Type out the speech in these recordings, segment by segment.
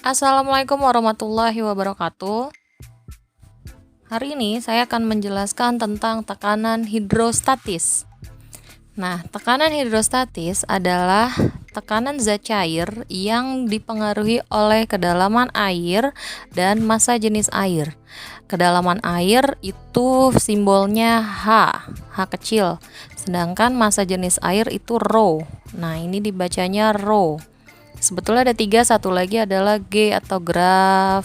Assalamualaikum warahmatullahi wabarakatuh. Hari ini saya akan menjelaskan tentang tekanan hidrostatis. Nah, tekanan hidrostatis adalah tekanan zat cair yang dipengaruhi oleh kedalaman air dan massa jenis air. Kedalaman air itu simbolnya H kecil, sedangkan massa jenis air itu rho. Nah, ini dibacanya rho. Sebetulnya ada tiga, satu lagi adalah G atau gravitasi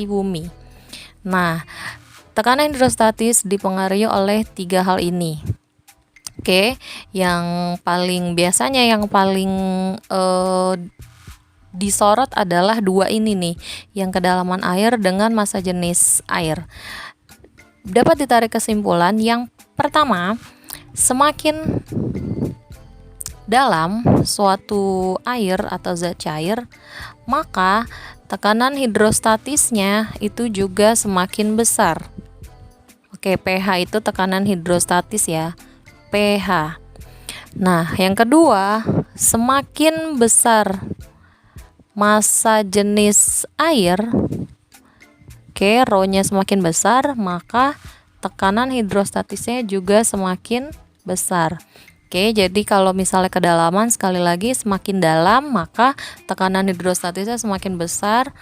bumi. Nah, tekanan hidrostatis dipengaruhi oleh tiga hal ini. Oke, yang paling disorot adalah dua ini nih, yang kedalaman air dengan massa jenis air. Dapat ditarik kesimpulan yang pertama, semakin dalam suatu air atau zat cair, maka tekanan hidrostatisnya itu juga semakin besar. Oke, pH itu tekanan hidrostatis ya, pH. Nah, yang kedua, semakin besar massa jenis air, rho-nya semakin besar, maka tekanan hidrostatisnya juga semakin besar. Oke, jadi kalau misalnya kedalaman, sekali lagi semakin dalam maka tekanan hidrostatisnya semakin besar.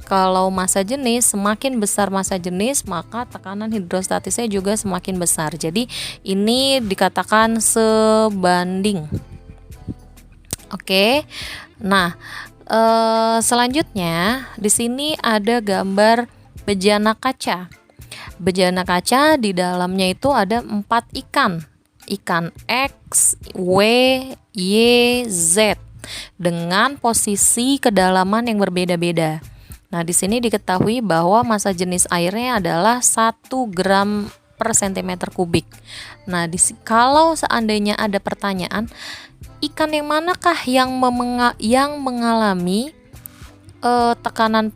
Kalau massa jenis, semakin besar massa jenis maka tekanan hidrostatisnya juga semakin besar. Jadi ini dikatakan sebanding. Oke. Nah, selanjutnya di sini ada gambar bejana kaca. Bejana kaca di dalamnya itu ada 4 ikan X, W, Y, Z dengan posisi kedalaman yang berbeda-beda. Nah, di sini diketahui bahwa massa jenis airnya adalah 1 gram per cm kubik. Nah, kalau seandainya ada pertanyaan, ikan yang manakah yang mengalami tekanan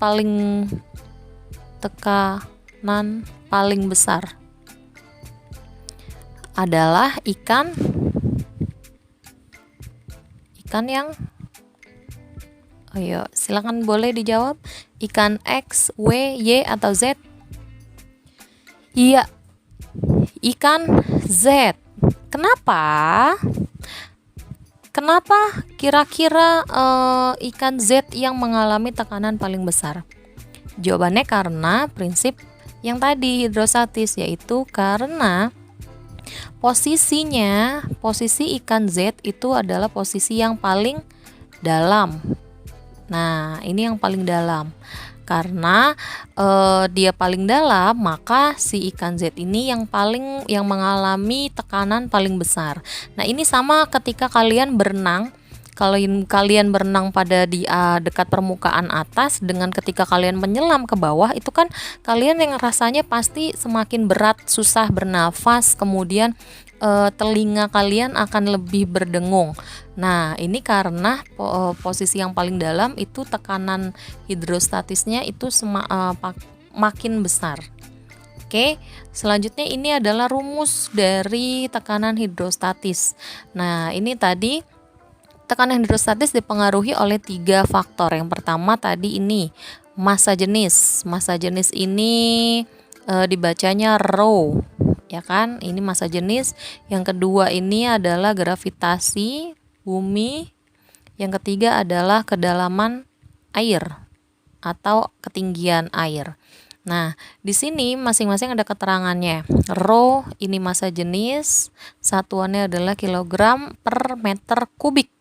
paling besar? Adalah ikan yang ayo silakan boleh dijawab, ikan X, W, Y atau Z? Iya, ikan Z. Kenapa kira-kira ikan Z yang mengalami tekanan paling besar? Jawabannya karena prinsip yang tadi hidrostatis, yaitu karena posisi ikan Z itu adalah posisi yang paling dalam. Nah, ini yang paling dalam. Karena dia paling dalam, maka si ikan Z ini yang mengalami tekanan paling besar. Nah, ini sama ketika kalian berenang. Kalau kalian berenang pada di dekat permukaan atas dengan ketika kalian menyelam ke bawah, itu kan kalian yang rasanya pasti semakin berat, susah bernafas, kemudian telinga kalian akan lebih berdengung. Nah, ini karena posisi yang paling dalam itu tekanan hidrostatisnya itu makin besar. Oke, selanjutnya ini adalah rumus dari tekanan hidrostatis. Nah, ini tadi tekanan hidrostatis dipengaruhi oleh 3 faktor. Yang pertama tadi ini massa jenis. Massa jenis ini dibacanya rho, ya kan? Ini massa jenis. Yang kedua ini adalah gravitasi bumi. Yang ketiga adalah kedalaman air atau ketinggian air. Nah, di sini masing-masing ada keterangannya. Rho ini massa jenis, satuannya adalah kilogram per meter kubik.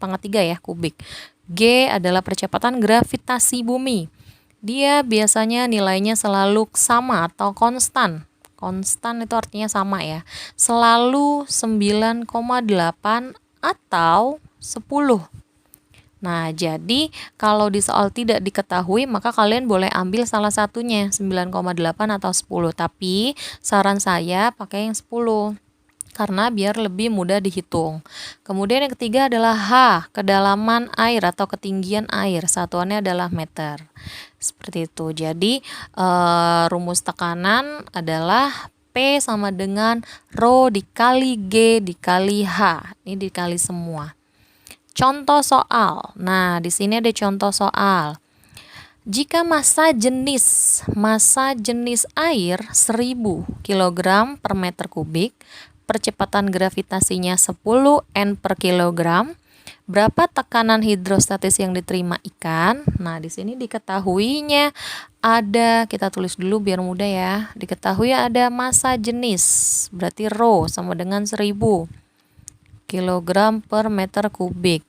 Pangkat 3 ya, kubik. G adalah percepatan gravitasi bumi. Dia biasanya nilainya selalu sama atau konstan. Konstan itu artinya sama ya. Selalu 9,8 atau 10. Nah, jadi kalau di soal tidak diketahui, maka kalian boleh ambil salah satunya, 9,8 atau 10. Tapi saran saya pakai yang 10. Karena biar lebih mudah dihitung. Kemudian yang ketiga adalah H, kedalaman air atau ketinggian air. Satuannya adalah meter. Seperti itu. Jadi rumus tekanan adalah P sama dengan rho dikali G dikali H. Ini dikali semua. Contoh soal. Nah, di sini ada contoh soal. Jika massa jenis air 1000 kg per meter kubik, percepatan gravitasinya 10 N per kilogram, berapa tekanan hidrostatis yang diterima ikan? Nah, di sini diketahuinya ada, kita tulis dulu biar mudah ya. Diketahui ada massa jenis, berarti rho sama dengan 1000 kilogram per meter kubik.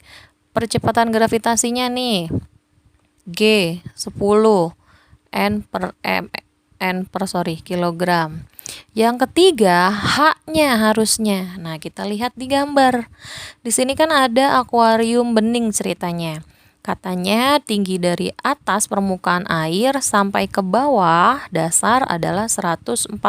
Percepatan gravitasinya nih G 10 kilogram. Yang ketiga, H-nya harusnya. Nah, kita lihat di gambar. Di sini kan ada akuarium bening ceritanya. Katanya tinggi dari atas permukaan air sampai ke bawah dasar adalah 140.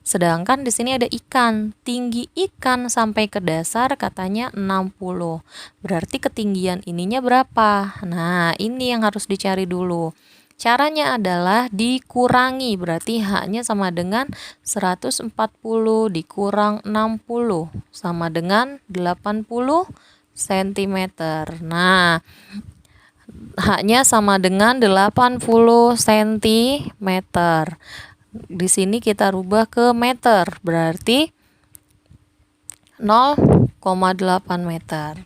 Sedangkan di sini ada ikan. Tinggi ikan sampai ke dasar katanya 60. Berarti ketinggian ininya berapa? Nah, ini yang harus dicari dulu. Caranya adalah dikurangi, berarti H-nya sama dengan 140 dikurang 60 sama dengan 80 cm. Nah, H-nya sama dengan 80 cm. Di sini kita rubah ke meter, berarti 0,8 meter.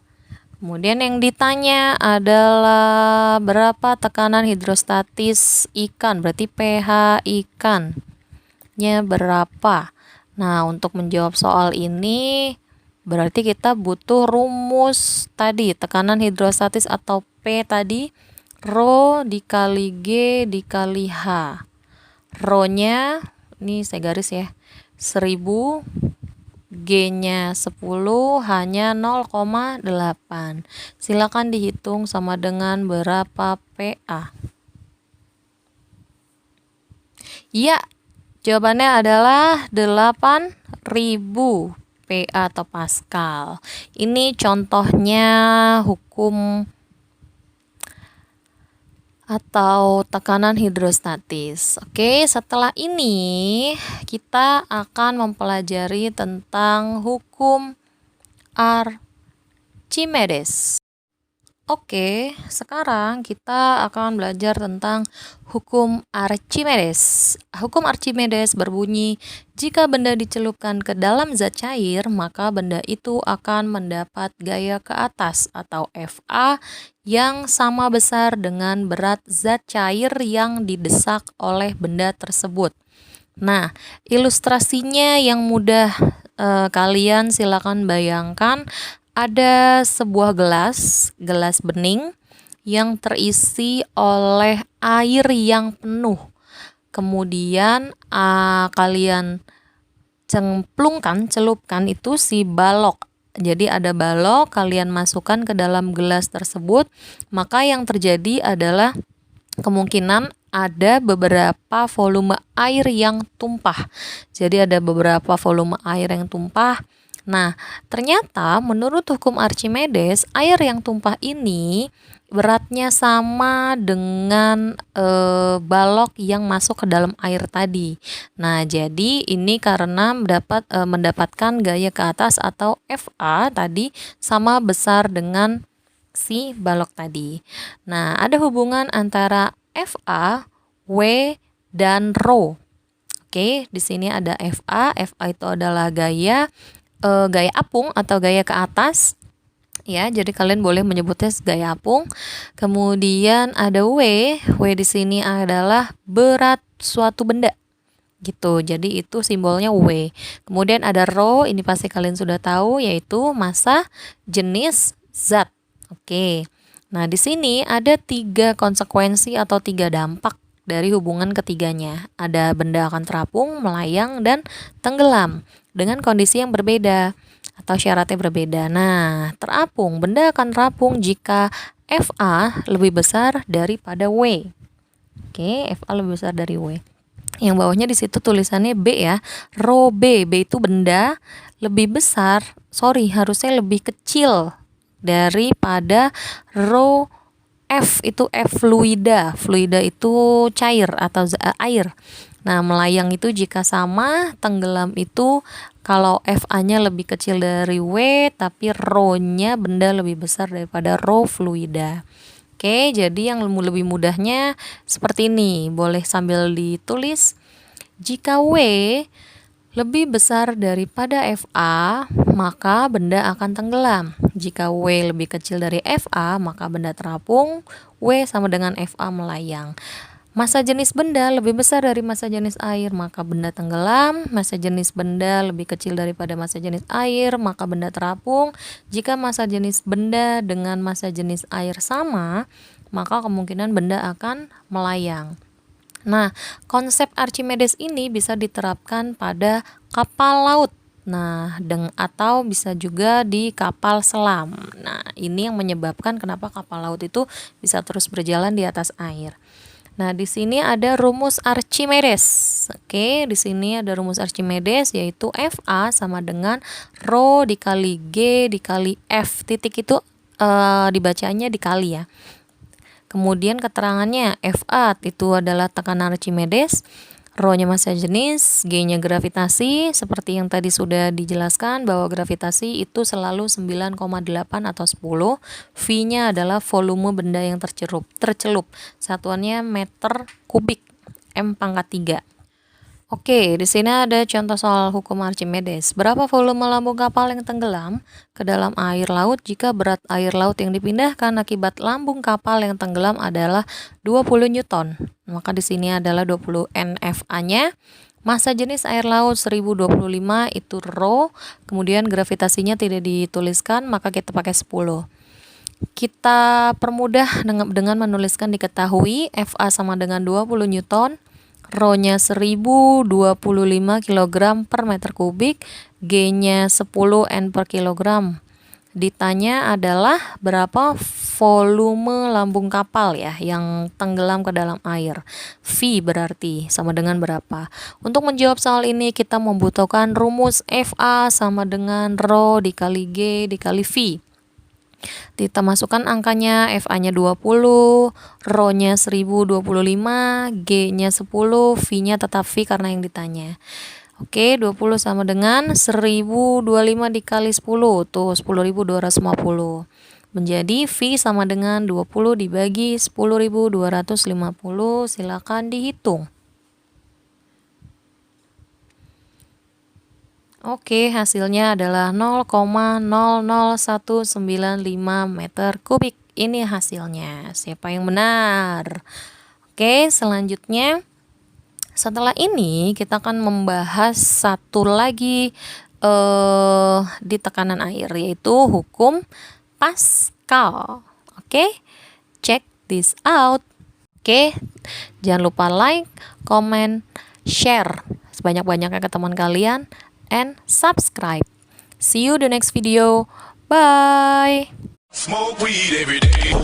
Kemudian yang ditanya adalah berapa tekanan hidrostatis ikan, berarti pH ikannya berapa. Nah, untuk menjawab soal ini berarti kita butuh rumus tadi, tekanan hidrostatis atau P tadi, rho dikali G dikali H. Rho-nya, ini saya garis ya, 1000, G-nya 10, H-nya 0,8. Silakan dihitung sama dengan berapa PA. Ya, jawabannya adalah 8000 PA atau Pascal. Ini contohnya hukum atau tekanan hidrostatis. Oke, setelah ini kita akan mempelajari tentang hukum Archimedes. Oke, sekarang kita akan belajar tentang hukum Archimedes. Hukum Archimedes berbunyi, jika benda dicelupkan ke dalam zat cair, maka benda itu akan mendapat gaya ke atas atau Fa yang sama besar dengan berat zat cair yang didesak oleh benda tersebut. Nah, ilustrasinya yang mudah kalian silakan bayangkan. Ada sebuah gelas bening yang terisi oleh air yang penuh. Kemudian kalian celupkan itu si balok. Jadi ada balok, kalian masukkan ke dalam gelas tersebut, maka yang terjadi adalah kemungkinan ada beberapa volume air yang tumpah. Jadi ada beberapa volume air yang tumpah. Nah, ternyata menurut hukum Archimedes, air yang tumpah ini beratnya sama dengan balok yang masuk ke dalam air tadi. Nah, jadi ini karena mendapatkan gaya ke atas atau Fa tadi sama besar dengan si balok tadi. Nah, ada hubungan antara Fa, W, dan Rho. Oke, di sini ada Fa itu adalah gaya apung atau gaya ke atas ya, jadi kalian boleh menyebutnya gaya apung. Kemudian ada W di sini adalah berat suatu benda gitu, jadi itu simbolnya W. Kemudian ada Rho, ini pasti kalian sudah tahu, yaitu massa jenis zat. Oke, nah di sini ada 3 konsekuensi atau 3 dampak dari hubungan ketiganya. Ada benda akan terapung, melayang, dan tenggelam dengan kondisi yang berbeda atau syaratnya berbeda. Nah, terapung, benda akan terapung jika Fa lebih besar daripada W. Oke, Fa lebih besar dari W. Yang bawahnya di situ tulisannya B ya. Rho B itu benda lebih besar, harusnya lebih kecil daripada rho F itu F fluida. Fluida itu cair atau air. Nah, melayang itu jika sama, tenggelam itu kalau FA-nya lebih kecil dari W, tapi ρ-nya benda lebih besar daripada ρ fluida. Oke, jadi yang lebih mudahnya seperti ini. Boleh sambil ditulis. Jika W lebih besar daripada FA, maka benda akan tenggelam. Jika W lebih kecil dari FA, maka benda terapung. W sama dengan FA melayang. Massa jenis benda lebih besar dari massa jenis air, maka benda tenggelam. Massa jenis benda lebih kecil daripada massa jenis air, maka benda terapung. Jika massa jenis benda dengan massa jenis air sama, maka kemungkinan benda akan melayang. Nah, konsep Archimedes ini bisa diterapkan pada kapal laut. Nah, atau bisa juga di kapal selam. Nah, ini yang menyebabkan kenapa kapal laut itu bisa terus berjalan di atas air. Nah, di sini ada rumus Archimedes. Oke, di sini ada rumus Archimedes yaitu FA sama dengan ρ dikali G dikali F. Titik itu dibacanya dikali ya. Kemudian keterangannya FA itu adalah tekanan Archimedes, ρ-nya massa jenis, G-nya gravitasi, seperti yang tadi sudah dijelaskan bahwa gravitasi itu selalu 9,8 atau 10, V-nya adalah volume benda yang tercelup, satuannya meter kubik, M pangkat 3. Oke, di sini ada contoh soal hukum Archimedes. Berapa volume lambung kapal yang tenggelam ke dalam air laut jika berat air laut yang dipindahkan akibat lambung kapal yang tenggelam adalah 20 Newton? Maka di sini adalah 20 NFA-nya. Massa jenis air laut 1025 itu ρ, kemudian gravitasinya tidak dituliskan, maka kita pakai 10. Kita permudah dengan menuliskan diketahui FA sama dengan 20 Newton, ρ-nya 1025 kg per meter kubik, G-nya 10 N per kilogram. Ditanya adalah berapa volume lambung kapal ya yang tenggelam ke dalam air. V berarti sama dengan berapa. Untuk menjawab soal ini kita membutuhkan rumus FA sama dengan ρ dikali G dikali V. Kita masukkan angkanya, FA-nya 20, ρ-nya 1025, G-nya 10, V-nya tetap V karena yang ditanya. Oke, 20 sama dengan 1025 dikali 10, tuh 10.250. Menjadi V sama dengan 20 dibagi 10.250, silakan dihitung. Oke, hasilnya adalah 0,00195 meter kubik. Ini hasilnya. Siapa yang benar? Oke, selanjutnya setelah ini kita akan membahas satu lagi di tekanan air, yaitu hukum Pascal. Oke, check this out. Oke, jangan lupa like, comment, share sebanyak-banyaknya ke teman kalian, and subscribe. See you the next video. Bye. Smoke weed every day.